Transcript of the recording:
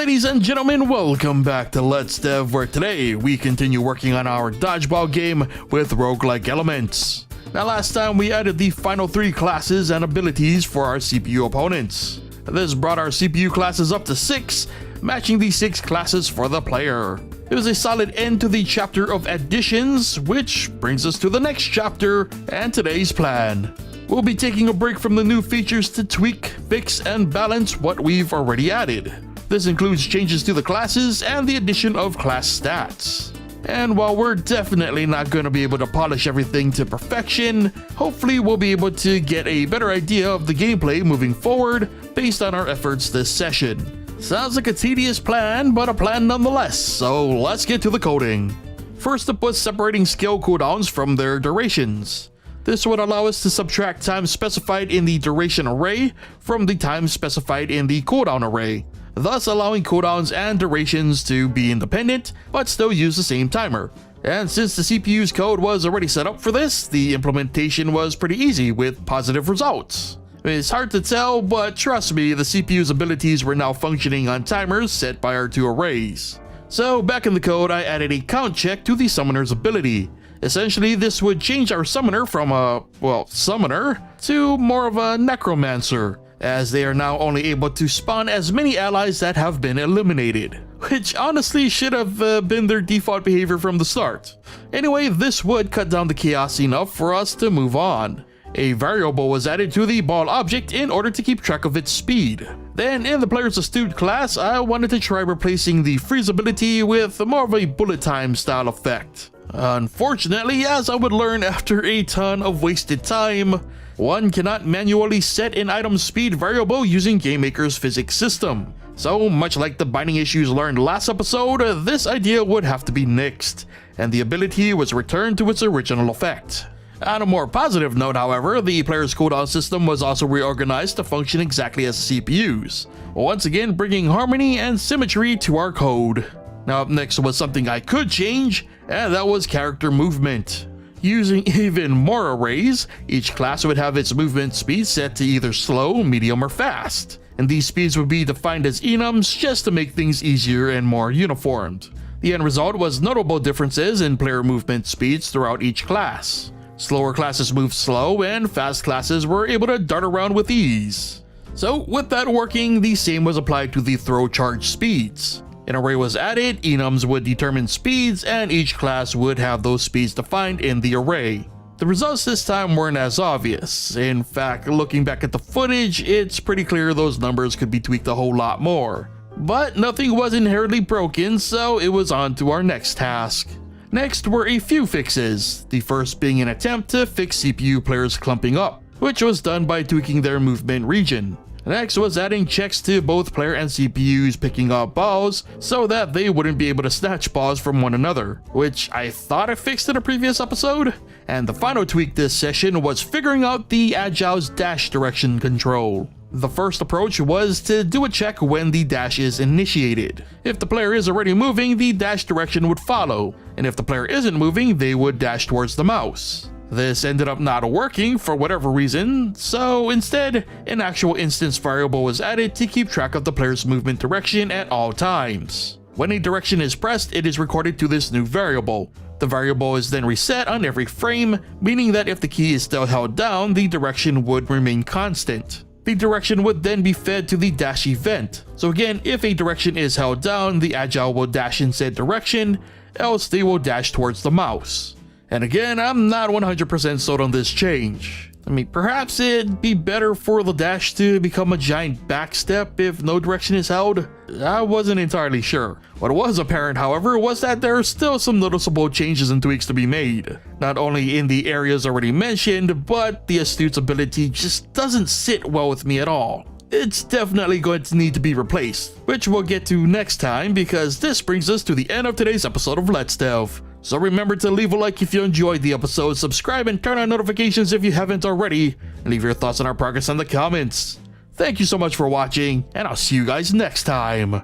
Ladies and gentlemen, welcome back to Let's Dev, where today we continue working on our dodgeball game with roguelike elements. Now last time we added the final 3 classes and abilities for our CPU opponents. This brought our CPU classes up to 6, matching the 6 classes for the player. It was a solid end to the chapter of additions, which brings us to the next chapter and today's plan. We'll be taking a break from the new features to tweak, fix, and balance what we've already added. This includes changes to the classes and the addition of class stats. And while we're definitely not going to be able to polish everything to perfection, hopefully we'll be able to get a better idea of the gameplay moving forward based on our efforts this session. Sounds like a tedious plan, but a plan nonetheless, so let's get to the coding. First up was separating skill cooldowns from their durations. This would allow us to subtract time specified in the duration array from the time specified in the cooldown array, thus allowing cooldowns and durations to be independent but still use the same timer. And since the CPU's code was already set up for this, the implementation was pretty easy with positive results. It's hard to tell, but trust me, the CPU's abilities were now functioning on timers set by our 2 arrays. So back in the code, I added a count check to the summoner's ability. Essentially, this would change our summoner from a, summoner to more of a necromancer, as they are now only able to spawn as many allies that have been eliminated, which honestly should have been their default behavior from the start. Anyway, this would cut down the chaos enough for us to move on. A variable was added to the ball object in order to keep track of its speed. Then in the player's astute class, I wanted to try replacing the freeze ability with more of a bullet time style effect. Unfortunately, as I would learn after a ton of wasted time, one cannot manually set an item speed variable using GameMaker's physics system. So much like the binding issues learned last episode, this idea would have to be nixed, and the ability was returned to its original effect. On a more positive note, however, the player's cooldown system was also reorganized to function exactly as the CPU's, once again bringing harmony and symmetry to our code. Now up next was something I could change, and that was character movement. Using even more arrays, each class would have its movement speed set to either slow, medium, or fast, and these speeds would be defined as enums just to make things easier and more uniformed. The end result was notable differences in player movement speeds throughout each class. Slower classes moved slow, and fast classes were able to dart around with ease. So with that working, the same was applied to the throw charge speeds. An array was added, enums would determine speeds, and each class would have those speeds defined in the array. The results this time weren't as obvious. In fact, looking back at the footage, it's pretty clear those numbers could be tweaked a whole lot more. But nothing was inherently broken, so it was on to our next task. Next were a few fixes, the first being an attempt to fix CPU players clumping up, which was done by tweaking their movement region. Next was adding checks to both player and CPUs picking up balls so that they wouldn't be able to snatch balls from one another, which I thought I fixed in a previous episode. And the final tweak this session was figuring out the Agile's dash direction control. The first approach was to do a check when the dash is initiated. If the player is already moving, the dash direction would follow, and if the player isn't moving, they would dash towards the mouse. This ended up not working for whatever reason, so instead, an actual instance variable was added to keep track of the player's movement direction at all times. When a direction is pressed, it is recorded to this new variable. The variable is then reset on every frame, meaning that if the key is still held down, the direction would remain constant. The direction would then be fed to the dash event. So again, if a direction is held down, the Agile will dash in said direction, else they will dash towards the mouse. And again, I'm not 100% sold on this change. I mean, perhaps it'd be better for the dash to become a giant backstep if no direction is held? I wasn't entirely sure. What was apparent, however, was that there are still some noticeable changes and tweaks to be made. Not only in the areas already mentioned, but the Astute's ability just doesn't sit well with me at all. It's definitely going to need to be replaced, which we'll get to next time because this brings us to the end of today's episode of Let's Dev. So remember to leave a like if you enjoyed the episode, subscribe and turn on notifications if you haven't already, and leave your thoughts on our progress in the comments. Thank you so much for watching, and I'll see you guys next time.